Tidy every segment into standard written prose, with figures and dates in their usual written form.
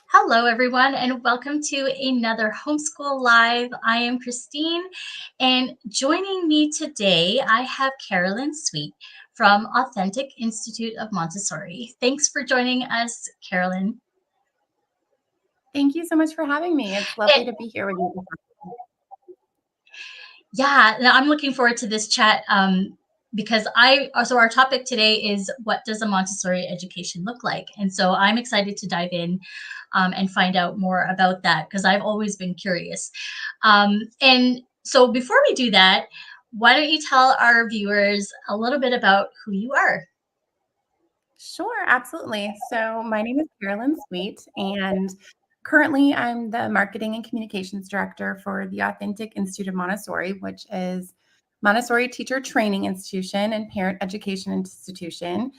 Hello, everyone, and welcome to another Homeschool Live. I am Christine, and joining me today, I have Carolyn Sweet from Authentic Institute of Montessori. Thanks for joining us, Carolyn. Thank you so much for having me. It's lovely to be here with you. Yeah, I'm looking forward to this chat because our topic today is what does a Montessori education look like? And so I'm excited to dive in and find out more about that because I've always been curious. And so before we do that, why don't you tell our viewers a little bit about who you are? Sure, absolutely. So my name is Carolyn Sweet, and currently I'm the Marketing and Communications Director for the Authentic Institute of Montessori, which is Montessori teacher training institution and parent education institution.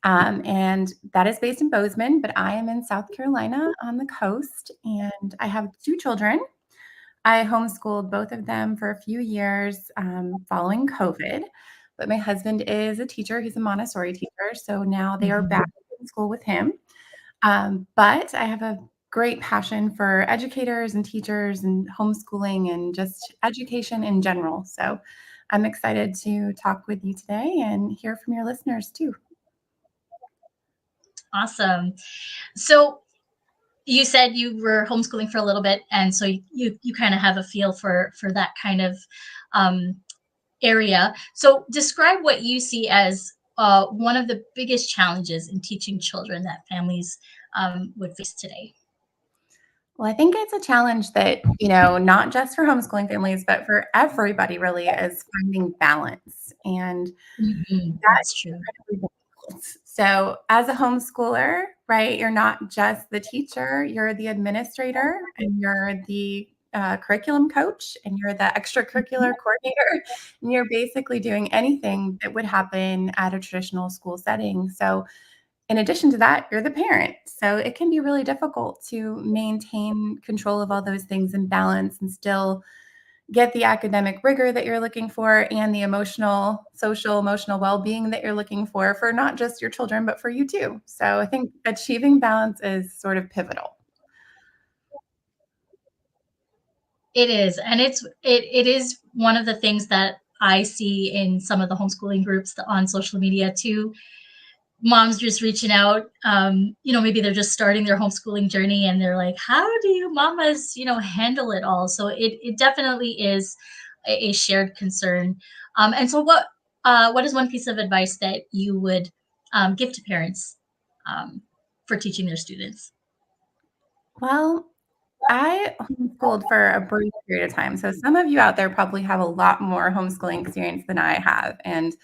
And that is based in Bozeman, but I am in South Carolina on the coast, and I have two children. I homeschooled both of them for a few years following COVID, but my husband is a teacher. He's a Montessori teacher, so now they are back in school with him. But I have a great passion for educators and teachers and homeschooling and just education in general. So I'm excited to talk with you today and hear from your listeners too. Awesome. So you said you were homeschooling for a little bit, and so you kind of have a feel for that kind of um, area. So describe what you see as one of the biggest challenges in teaching children that families would face today. Well, I think it's a challenge that, not just for homeschooling families, but for everybody really is finding balance. And that That's true. incredibly difficult. So, as a homeschooler, right, you're not just the teacher, you're the administrator, and you're the curriculum coach, and you're the extracurricular coordinator, and you're basically doing anything that would happen at a traditional school setting. So, in addition to that, you're the parent. So, it can be really difficult to maintain control of all those things and balance and still get the academic rigor that you're looking for and the emotional, social, emotional well-being that you're looking for not just your children, but for you too. So I think achieving balance is sort of pivotal. It is, and it is one of the things that I see in some of the homeschooling groups on social media too. Moms just reaching out, maybe they're just starting their homeschooling journey and they're like, how do you mamas, handle it all? So it definitely is a shared concern. And so what is one piece of advice that you would give to parents for teaching their students? Well, I homeschooled for a brief period of time. So some of you out there probably have a lot more homeschooling experience than I have. And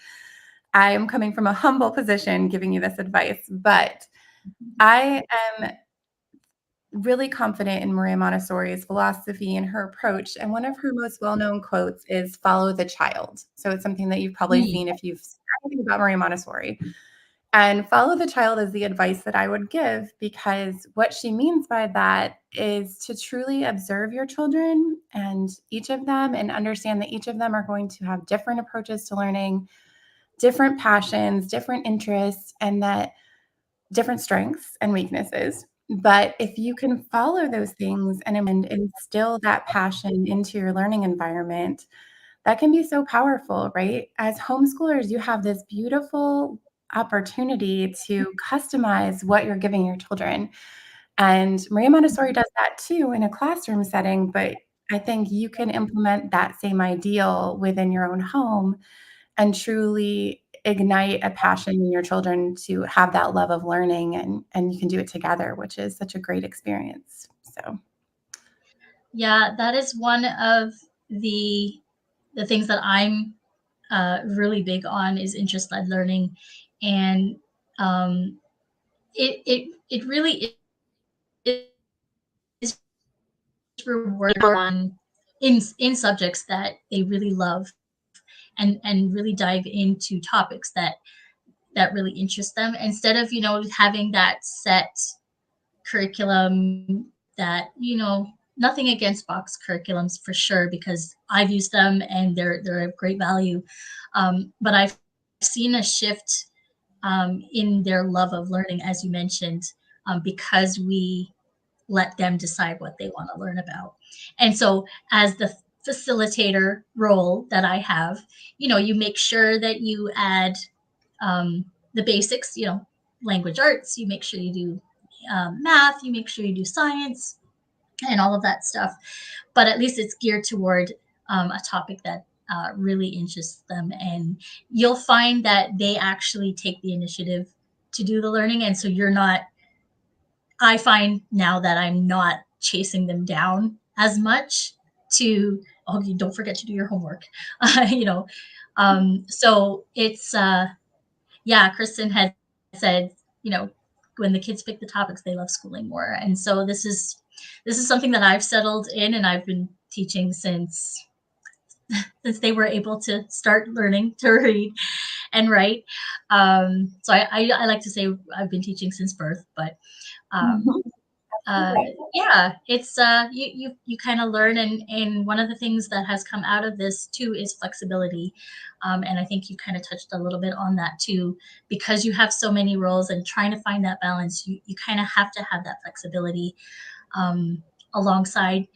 I am coming from a humble position giving you this advice, but I am really confident in Maria Montessori's philosophy and her approach. And one of her most well-known quotes is follow the child. So it's something that you've probably Mm. seen if you've seen anything about Maria Montessori. And follow the child is the advice that I would give because what she means by that is to truly observe your children and each of them and understand that each of them are going to have different approaches to learning, different passions, different interests, and that different strengths and weaknesses. But if you can follow those things and instill that passion into your learning environment, that can be so powerful, right? As homeschoolers, you have this beautiful opportunity to customize what you're giving your children. And Maria Montessori does that too in a classroom setting, but I think you can implement that same ideal within your own home and truly ignite a passion in your children to have that love of learning and you can do it together, which is such a great experience. So Yeah, that is one of the things that I'm really big on is interest led learning, and um, it really is rewarding on in subjects that they really love and really dive into topics that really interest them instead of having that set curriculum that nothing against box curriculums for sure because I've used them and they're of great value, but I've seen a shift in their love of learning as you mentioned, because we let them decide what they want to learn about. And so, as the facilitator role that I have, you make sure that you add the basics, language arts, you make sure you do math, you make sure you do science, and all of that stuff. But at least it's geared toward a topic that really interests them. And you'll find that they actually take the initiative to do the learning. And so you're not, I find now that I'm not chasing them down as much to, oh, you don't forget to do your homework. you know, so it's, yeah, Kristen had said, you know, when the kids pick the topics, they love schooling more. And so this is something that I've settled in, and I've been teaching since they were able to start learning to read and write. So I like to say I've been teaching since birth, but um, Mhm. uh, yeah, it's you kind of learn, and one of the things that has come out of this too is flexibility, and I think you kind of touched a little bit on that too, because you have so many roles and trying to find that balance. You kind of have to have that flexibility um, alongside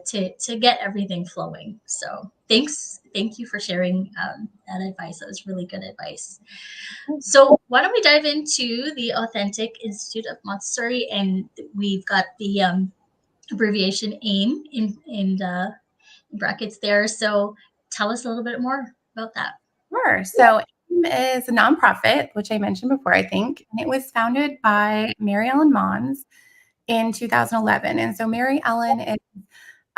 to get everything flowing. So thank you for sharing that advice. That was really good advice. So why don't we dive into the Authentic Institute of Montessori, and we've got the abbreviation AIM in brackets there. So tell us a little bit more about that. Sure. So AIM is a nonprofit, which I mentioned before, I think, and it was founded by Mary Ellen Mons in 2011. And so Mary Ellen is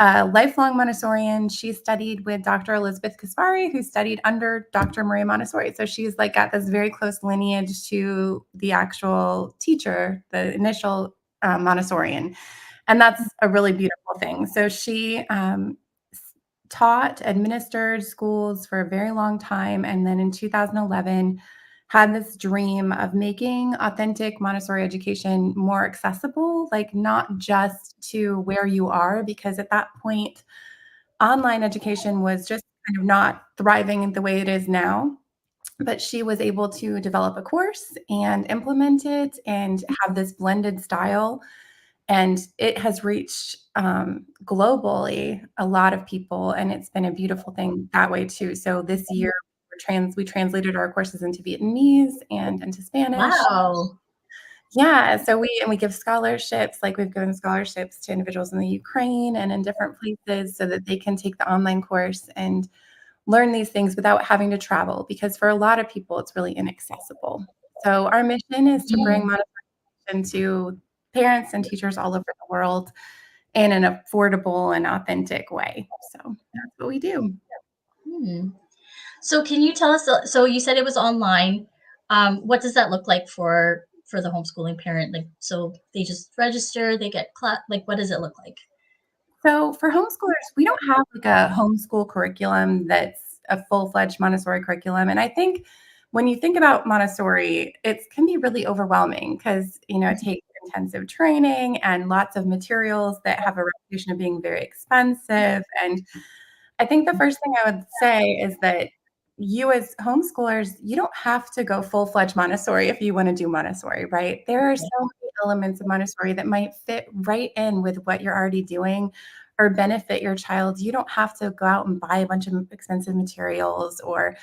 a lifelong Montessorian. She studied with Dr. Elizabeth Kaspari, who studied under Dr. Maria Montessori. So she's like got this very close lineage to the actual teacher, the initial Montessorian. And that's a really beautiful thing. So she taught, administered schools for a very long time. And then in 2011, had this dream of making authentic Montessori education more accessible, like not just to where you are, because at that point, online education was just kind of not thriving the way it is now. But she was able to develop a course and implement it and have this blended style, and it has reached globally a lot of people, and it's been a beautiful thing that way too. So this year we translated our courses into Vietnamese and into Spanish. Wow. Yeah, so we give scholarships, like we've given scholarships to individuals in the Ukraine and in different places so that they can take the online course and learn these things without having to travel, because for a lot of people it's really inaccessible. So our mission is to bring Mm. to parents and teachers all over the world in an affordable and authentic way. So that's what we do. Hmm. So can you tell us? So you said it was online. What does that look like for the homeschooling parent? Like, so they just register, they get class. Like, what does it look like? So for homeschoolers, we don't have like a homeschool curriculum that's a full-fledged Montessori curriculum. And I think when you think about Montessori, it can be really overwhelming because, it takes intensive training and lots of materials that have a reputation of being very expensive. And I think the first thing I would say is that you as homeschoolers, you don't have to go full-fledged Montessori if you want to do Montessori, right? There are so many elements of Montessori that might fit right in with what you're already doing or benefit your child. You don't have to go out and buy a bunch of expensive materials or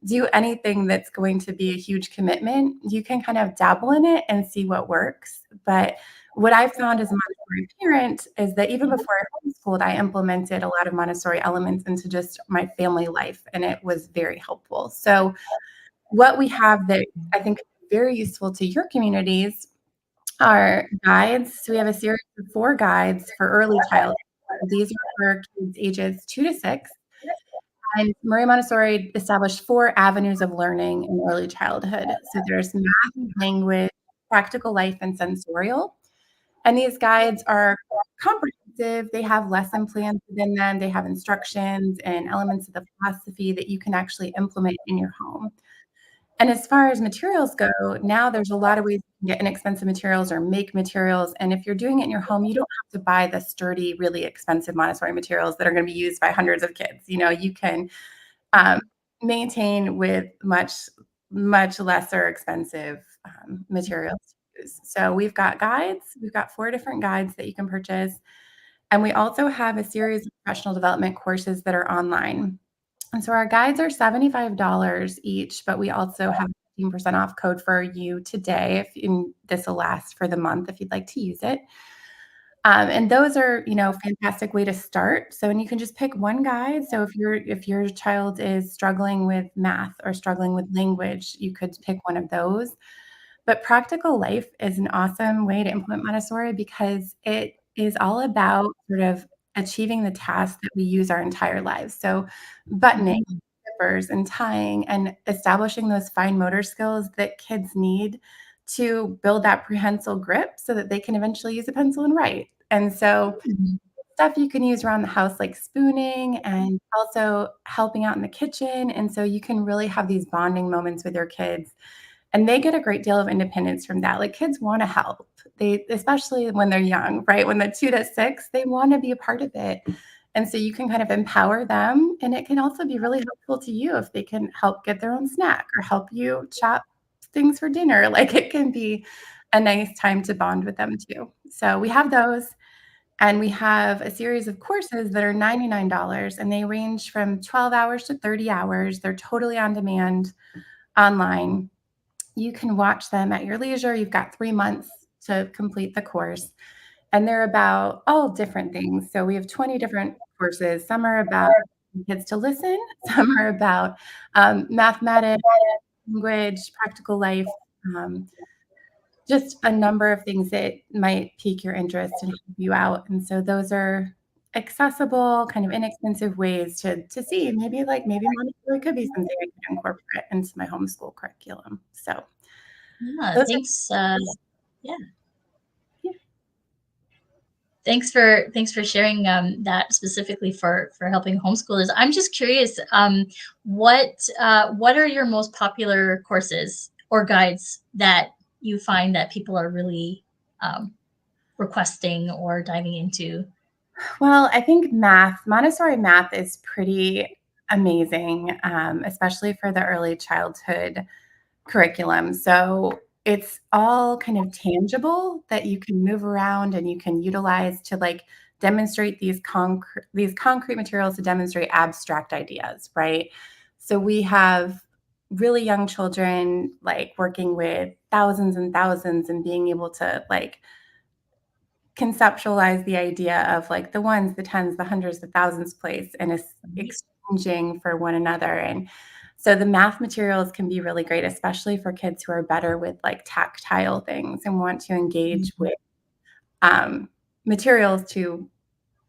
do anything that's going to be a huge commitment. You can kind of dabble in it and see what works. But what I found as a Montessori parent is that even before I homeschooled, I implemented a lot of Montessori elements into just my family life, and it was very helpful. So what we have that I think is very useful to your communities are guides. So we have a series of 4 guides for early childhood. These are for kids ages 2 to 6. And Maria Montessori established 4 avenues of learning in early childhood. So there's math, language, practical life, and sensorial. And these guides are comprehensive. They have lesson plans within them. They have instructions and elements of the philosophy that you can actually implement in your home. And as far as materials go, now there's a lot of ways you can get inexpensive materials or make materials. And if you're doing it in your home, you don't have to buy the sturdy, really expensive Montessori materials that are going to be used by hundreds of kids. You can um, maintain with much, much lesser expensive materials. choose. So we've got guides. We've got 4 different guides that you can purchase. And we also have a series of professional development courses that are online. And so our guides are $75 each, but we also have a 15% off code for you today. This will last for the month if you'd like to use it. And those are, fantastic way to start. So, and you can just pick one guide. So if your child is struggling with math or struggling with language, you could pick one of those. But practical life is an awesome way to implement Montessori because it is all about sort of achieving the tasks that we use our entire lives. So buttoning, Mhm. zippers, and tying, and establishing those fine motor skills that kids need to build that prehensile grip so that they can eventually use a pencil and write. And so Mhm. stuff you can use around the house like spooning and also helping out in the kitchen. And so you can really have these bonding moments with your kids and they get a great deal of independence from that. Like kids want to help. They, especially when they're young, right? When they're 2 to 6, they want to be a part of it. And so you can kind of empower them. And it can also be really helpful to you if they can help get their own snack or help you chop things for dinner. Like it can be a nice time to bond with them too. So we have those. And we have a series of courses that are $99 and they range from 12 hours to 30 hours. They're totally on demand online. You can watch them at your leisure. You've got 3 months to complete the course, and they're about all different things. So we have 20 different courses. Some are about kids to listen, some are about mathematics, language, practical life, um, just a number of things that might pique your interest and help you out. And so those are accessible, kind of inexpensive ways to see maybe Montessori could be something I could incorporate into my homeschool curriculum. So Yeah, those are thanks. Yeah, yeah. thanks for sharing that specifically for helping homeschoolers. I'm just curious, what are your most popular courses or guides that you find that people are really um, requesting or diving into? Well, I think Montessori math is pretty amazing, especially for the early childhood curriculum. So it's all kind of tangible that you can move around and you can utilize to like demonstrate these concrete materials to demonstrate abstract ideas, right? So we have really young children like working with thousands and thousands and being able to like conceptualize the idea of like the ones, the tens, the hundreds, the thousands place and is exchanging for one another. And so the math materials can be really great, especially for kids who are better with like tactile things and want to engage with um, materials to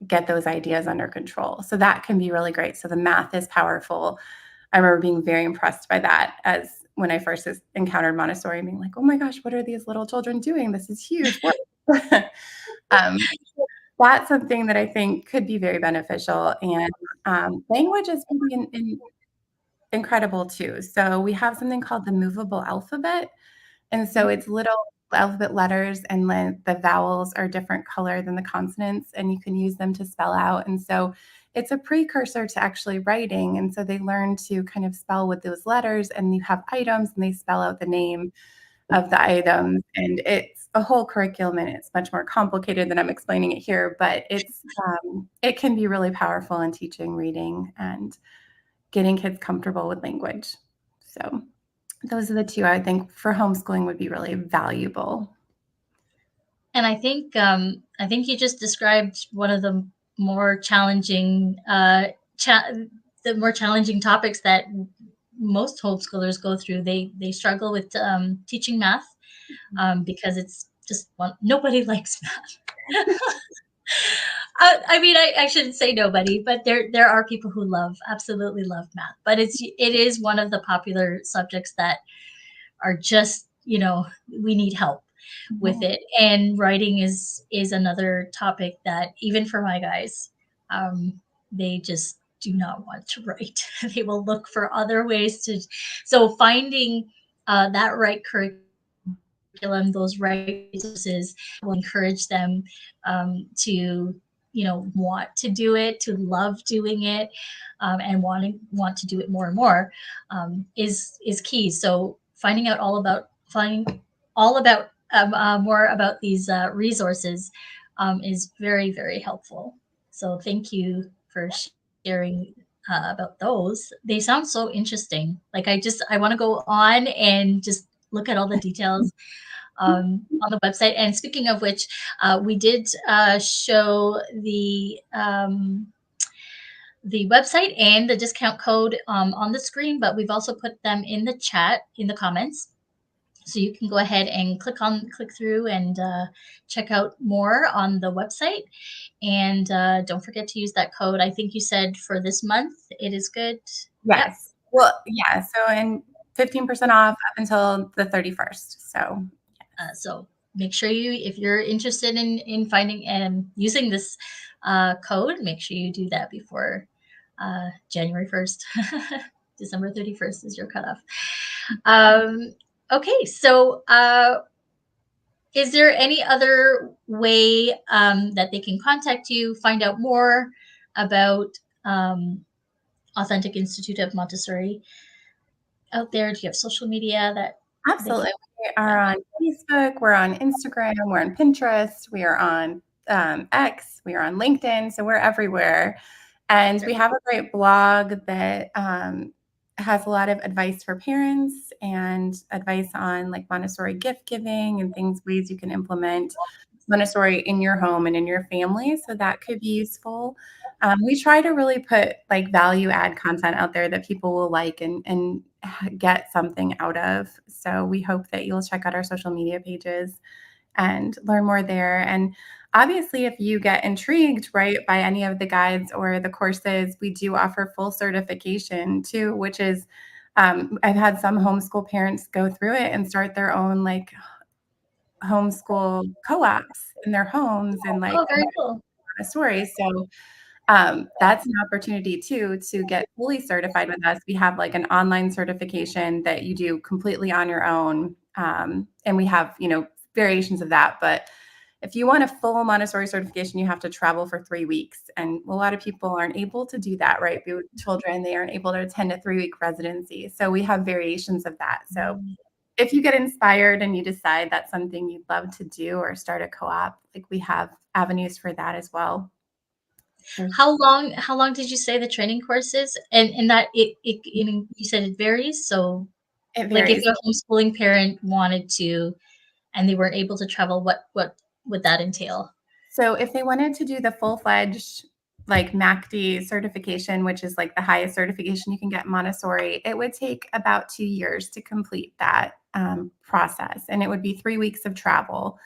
get those ideas under control. So that can be really great. So the math is powerful. I remember being very impressed by that as when I first encountered Montessori and being like, oh my gosh, what are these little children doing? This is huge work. um, that's something that I think could be very beneficial, and, language is really incredible too. So we have something called the movable alphabet, and so it's little alphabet letters, and then the vowels are different color than the consonants, and you can use them to spell out, and so it's a precursor to actually writing, and so they learn to kind of spell with those letters, and you have items, and they spell out the name of the items, and it's a whole curriculum, and it's much more complicated than I'm explaining it here, but it can be really powerful in teaching reading and getting kids comfortable with language. So those are the 2 I would think for homeschooling would be really valuable. And I think you just described one of the more challenging cha- the more challenging topics that most homeschoolers go through. They struggle with teaching math because it's just nobody likes math. I mean, I shouldn't say nobody, but there are people who absolutely love math. But it is one of the popular subjects that are just we need help with Mhm. it. And writing is another topic that even for my guys, they just do not want to write. They will look for other ways to. So finding that right curriculum, those right resources will encourage them to want to do it, to love doing it, and want to do it more and more is key. So finding all about more about these resources is very, very helpful. So thank you for sharing about those. They sound so interesting. Like I want to go on and just look at all the details on the website. And speaking of which, we did show the website and the discount code on the screen, but we've also put them in the chat in the comments. So you can go ahead and click through and check out more on the website. And don't forget to use that code. I think you said for this month it is good. Yep. Yes. Well, yeah. So, and 15% off up until the 31st. So, yes. So make sure if you're interested in finding and using this code, make sure you do that before January 1st. December 31st is your cutoff. Okay, so is there any other way that they can contact you, find out more about Authentic Institute of Montessori out there? Do you have social media that they Absolutely. can? We are on Facebook, we're on Instagram, we're on Pinterest, we are on X, we are on LinkedIn. So we're everywhere. And we have a great blog that has a lot of advice for parents and advice on like Montessori gift giving and ways you can implement Montessori in your home and in your family. So that could be useful. We try to really put like value add content out there that people will like and get something out of. So we hope that you'll check out our social media pages and learn more there. And obviously, if you get intrigued, right, by any of the guides or the courses, we do offer full certification too, which is I've had some homeschool parents go through it and start their own like homeschool co-ops in their homes and like Oh, very cool. Montessori. So that's an opportunity too to get fully certified with us. We have like an online certification that you do completely on your own. And we have, variations of that. But if you want a full Montessori certification, you have to travel for 3 weeks. And a lot of people aren't able to do that, right? With children, they aren't able to attend a 3-week residency. So we have variations of that. So if you get inspired and you decide that's something you'd love to do or start a co-op, like we have avenues for that as well. How long did you say the training course is? And that you said it varies. So It like if varies. a homeschooling parent wanted to and they weren't able to travel, what would that entail? So if they wanted to do the full-fledged like MACD certification, which is like the highest certification you can get in Montessori, it would take about 2 years to complete that process. And it would be 3 weeks of travel.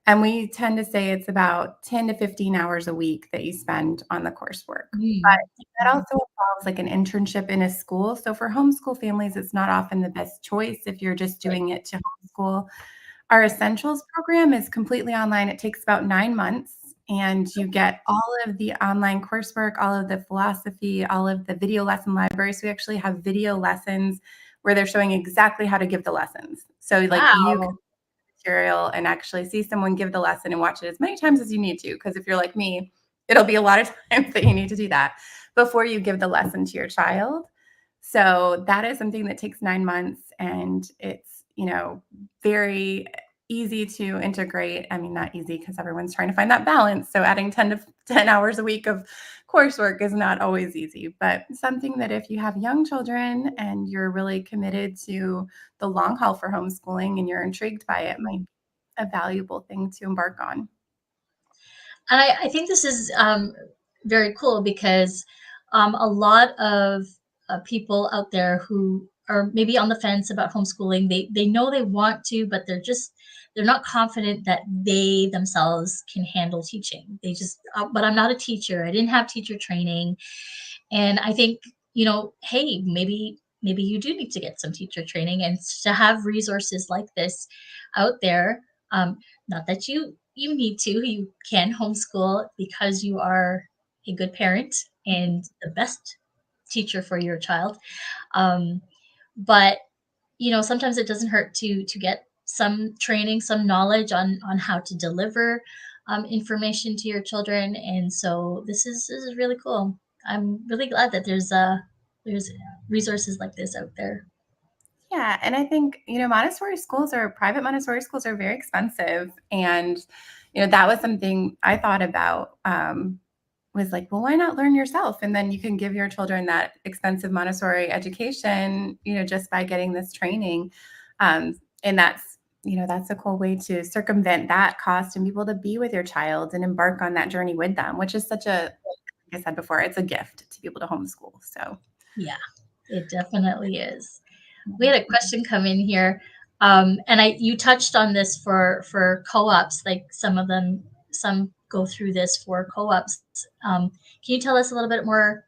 And we tend to say it's about 10 to 15 hours a week that you spend on the coursework. But that also involves like an internship in a school. So for homeschool families, it's not often the best choice if you're just Right. doing it to homeschool. Our Essentials program is completely online. It takes about 9 months, and you get all of the online coursework, all of the philosophy, all of the video lesson libraries. We actually have video lessons where they're showing exactly how to give the lessons. So, like, you can Wow. material and actually see someone give the lesson and watch it as many times as you need to. Because if you're like me, it'll be a lot of times that you need to do that before you give the lesson to your child. So that is something that takes 9 months, and it's, very easy to integrate. I mean, not easy because everyone's trying to find that balance. So adding 10 to 10 hours a week of coursework is not always easy, but something that if you have young children and you're really committed to the long haul for homeschooling and you're intrigued by it, might be a valuable thing to embark on. And I think this is very cool because a lot of people out there who are maybe on the fence about homeschooling, they know they want to, but they're not confident that they themselves can handle teaching. They just, but I'm not a teacher. I didn't have teacher training, and I think hey, maybe you do need to get some teacher training and to have resources like this out there. Not that you need to. You can homeschool because you are a good parent and the best teacher for your child. Um, but sometimes it doesn't hurt to get some training, some knowledge on how to deliver information to your children. And so this is really cool. I'm really glad that there's resources like this out there. Yeah, and I think, Montessori schools or private Montessori schools are very expensive. And, that was something I thought about, was like, well, why not learn yourself? And then you can give your children that expensive Montessori education, just by getting this training. And that's a cool way to circumvent that cost and be able to be with your child and embark on that journey with them, which is like I said before, it's a gift to be able to homeschool. So, Yeah, it definitely is. We yeah. had a question come in here, and you touched on this for co-ops. Like some go through this for co-ops. Can you tell us a little bit more,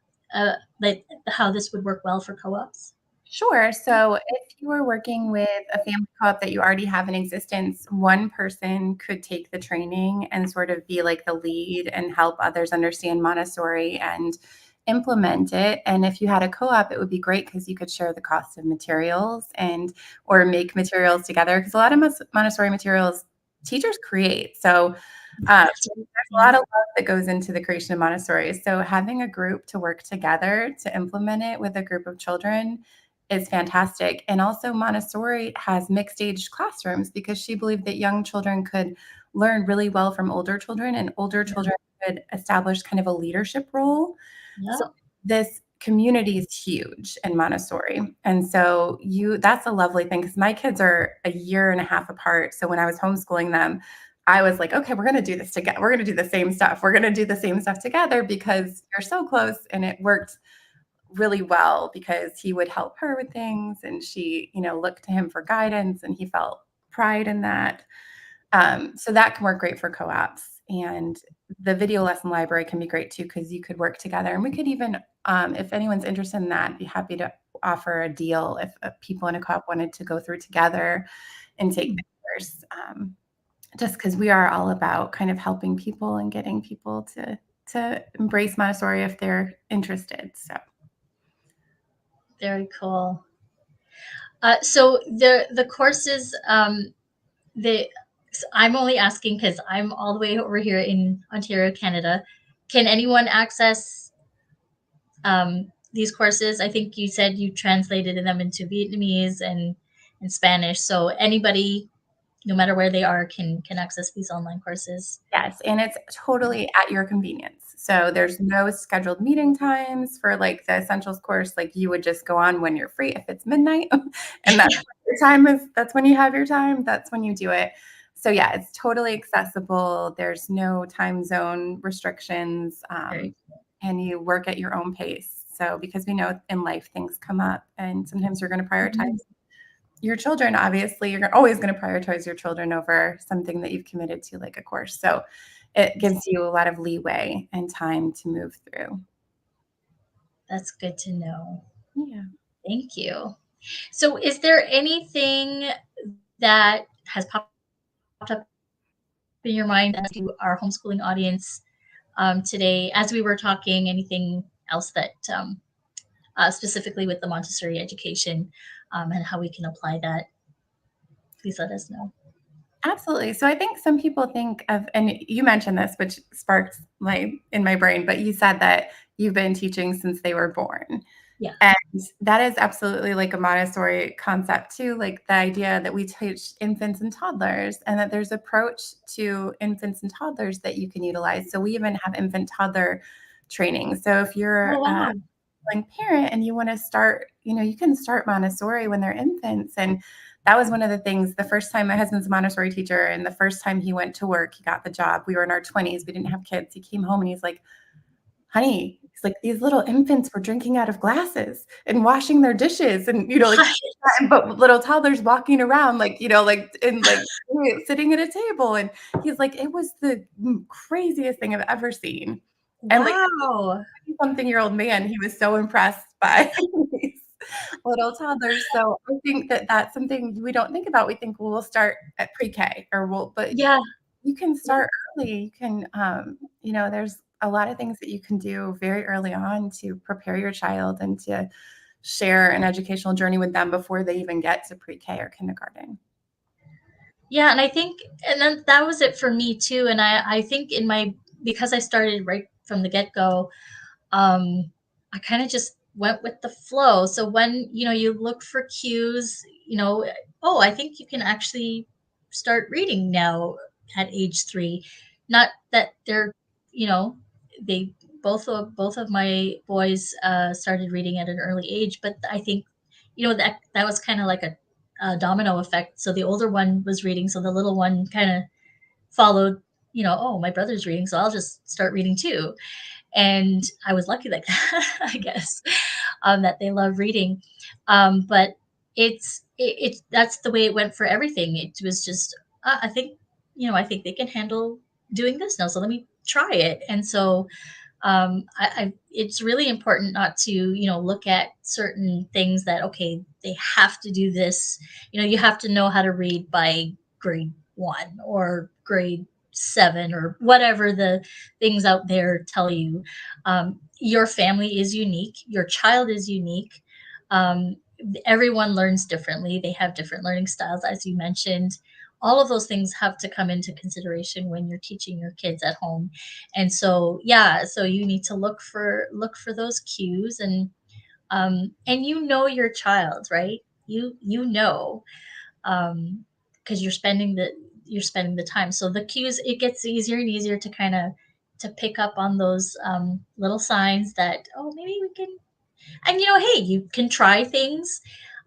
like how this would work well for co-ops? Sure. So if you were working with a family co-op that you already have in existence, one person could take the training and sort of be like the lead and help others understand Montessori and implement it. And if you had a co-op, it would be great because you could share the cost of materials and or make materials together. Because a lot of Montessori materials teachers create. So That's right. there's a Yeah. lot of love that goes into the creation of Montessori. So having a group to work together to implement it with a group of children is fantastic. And also Montessori has mixed age classrooms because she believed that young children could learn really well from older children and older Yeah. children could establish kind of a leadership role. So Yeah. this community is huge in Montessori. And so that's a lovely thing because my kids are a year and a half apart. So when I was homeschooling them, I was like, okay, we're going to do this together. We're going to do the same stuff. We're going to do the same stuff together because you're so close. And it worked really well because he would help her with things and she, looked to him for guidance and he felt pride in that. So that can work great for co-ops. And the video lesson library can be great too because you could work together. And we could even, if anyone's interested in that, be happy to offer a deal if people in a co-op wanted to go through together and take pictures. Just because we are all about kind of helping people and getting people to embrace Montessori if they're interested. So Very cool. So the courses, the I'm only asking because I'm all the way over here in Ontario, Canada. Can anyone access these courses? I think you said you translated them into Vietnamese and Spanish. So anybody, no matter where they are, can access these online courses. yes, and it's totally at your convenience. So there's no scheduled meeting times for like the essentials course. Like you would just go on when you're free. If it's midnight and that's Yeah, when your time is, that's when you have your time, that's when you do it. So yeah, it's totally accessible. There's no time zone restrictions, very and you work at your own pace. So because we know in life things come up and sometimes you're going to cool. prioritize your children. Obviously you're always going to prioritize your children over something that you've committed to like a course. So it gives you a lot of leeway and time to move through. That's good to know. Yeah. Thank you. So, is there anything that has popped up in your mind as to our homeschooling audience today, as we were talking? Anything else that specifically with the Montessori education and how we can apply that? Please let us know. Absolutely. So I think some people think of, and you mentioned this, which sparked in my brain, but you said that you've been teaching since they were born. Yeah. And that is absolutely like a Montessori concept too, like the idea that we teach infants and toddlers and that there's approach to infants and toddlers that you can utilize. So we even have infant toddler training. So if you're Oh a wow. young parent and you want to start, you can start Montessori when they're infants. And that was one of the things, the first time my husband's a Montessori teacher and the first time he went to work, he got the job. We were in our 20s. We didn't have kids. He came home and he's like, honey, he's like, these little infants were drinking out of glasses and washing their dishes and, but little toddlers walking around, sitting at a table. And he's like, it was the craziest thing I've ever seen. And like, Wow. something-year-old man, he was so impressed by these little toddlers. So I think that that's something we don't think about. We think, well, we'll start at pre-K but Yeah. you can start early. You can, there's a lot of things that you can do very early on to prepare your child and to share an educational journey with them before they even get to pre-K or kindergarten. Yeah, and I think, and then that was it for me too. And I think because I started right from the get go, I kind of just went with the flow. So when, you look for cues, oh, I think you can actually start reading now at age 3. Not that they're, you know, they both of my boys started reading at an early age, but I think, that was kind of like a domino effect. So the older one was reading, so the little one kind of followed, oh, my brother's reading, so I'll just start reading too. And I was lucky like that, I guess, that they love reading. But that's the way it went for everything. It was just, I think they can handle doing this now, so let me try it. And so it's really important not to, look at certain things that, okay, they have to do this. You have to know how to read by grade 1 or grade 7 or whatever the things out there tell you. Your family is unique. Your child is unique. Um, Everyone learns differently. They have different learning styles, as you mentioned. All of those things have to come into consideration when you're teaching your kids at home. And so, yeah, so you need to look for those cues, and your child, right? You because you're spending the time. So the cues, it gets easier and easier to kind of to pick up on those little signs that, oh, maybe we can. And hey, you can try things,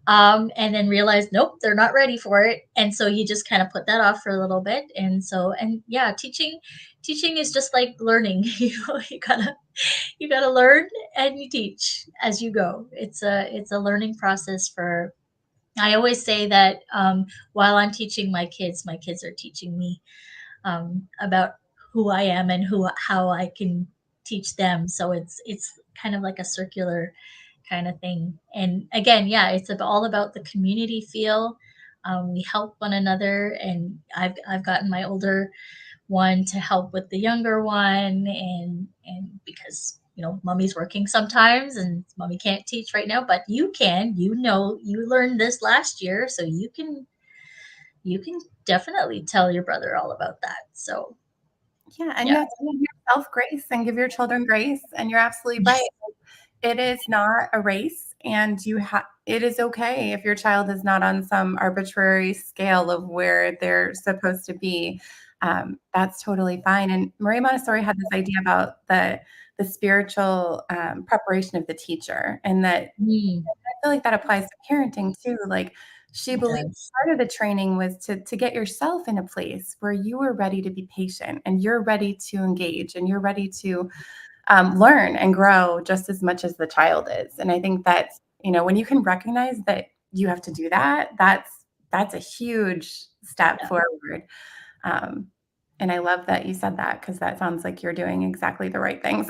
and then realize, nope, they're not ready for it, and so you just kind of put that off for a little bit. And yeah, teaching is just like learning. You gotta learn, and you teach as you go. It's a learning process. For I always say that, while I'm teaching my kids are teaching me, about who I am and how I can teach them. So it's kind of like a circular kind of thing. And again, yeah, it's all about the community feel. We help one another, and I've gotten my older one to help with the younger one, and because mommy's working sometimes, and mommy can't teach right now, but you can. You learned this last year, so you can definitely tell your brother all about that. So Yeah, and yeah. you have to give yourself grace and give your children grace, and you're absolutely right. Yes. It is not a race, and it is okay if your child is not on some arbitrary scale of where they're supposed to be. That's totally fine. And Marie Montessori had this idea about the spiritual preparation of the teacher, and that Mm, I feel like that applies to parenting too. Like she it believed does. part of the training was to get yourself in a place where you are ready to be patient and you're ready to engage and you're ready to learn and grow just as much as the child is. And I think that's, when you can recognize that you have to do that, that's a huge step Yeah. forward. Um, and I love that you said that because that sounds like you're doing exactly the right things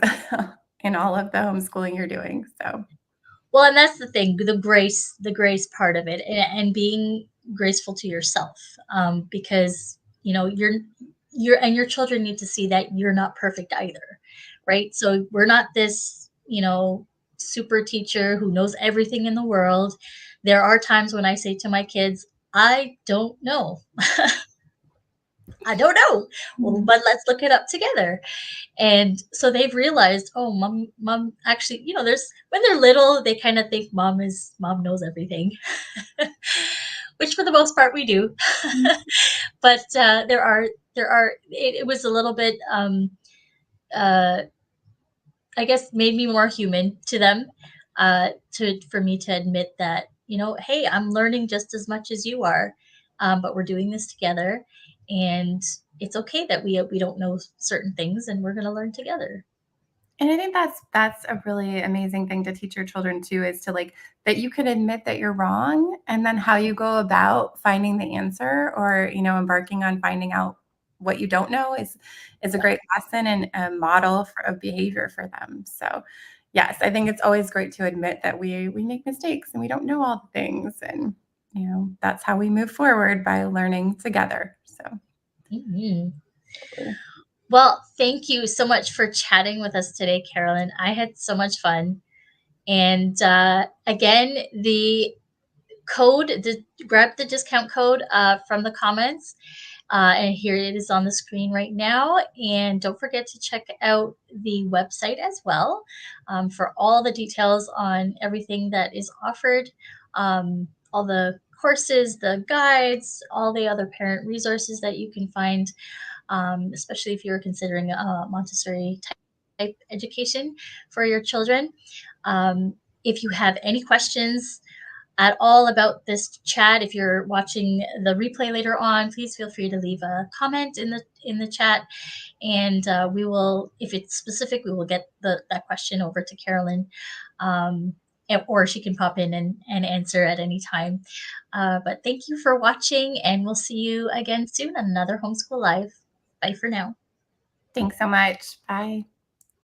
in all of the homeschooling you're doing. So Well, and that's the thing, the grace part of it, and being graceful to yourself, because your children need to see that you're not perfect either, right? So we're not this, super teacher who knows everything in the world. There are times when I say to my kids, I don't know. I don't know. Well, mm, but let's look it up together. And so they've realized, oh, mom actually, there's when they're little, they kind of think mom knows everything, which for the most part we do. But it was a little bit, uh, I guess, made me more human to them, for me to admit that, hey, I'm learning just as much as you are, but we're doing this together, and it's okay that we don't know certain things, and we're going to learn together. And I think that's a really amazing thing to teach your children too, is to like that you can admit that you're wrong, and then how you go about finding the answer or embarking on finding out what you don't know is a Yeah. great lesson and a model of behavior for them. So yes, I think it's always great to admit that we make mistakes and we don't know all the things, and that's how we move forward by learning together. So Mhm. Well, thank you so much for chatting with us today, Carolyn. I had so much fun. And again, grab the discount code from the comments. And here it is on the screen right now. And don't forget to check out the website as well, for all the details on everything that is offered, all the courses, the guides, all the other parent resources that you can find, especially if you're considering a Montessori type education for your children. If you have any questions at all about this chat, if you're watching the replay later on, please feel free to leave a comment in the chat, and we will, if it's specific, we will get that question over to Carolyn, um, or she can pop in and answer at any time. But thank you for watching, and we'll see you again soon on another Homeschool Live. Bye for now. Thanks so much. Bye.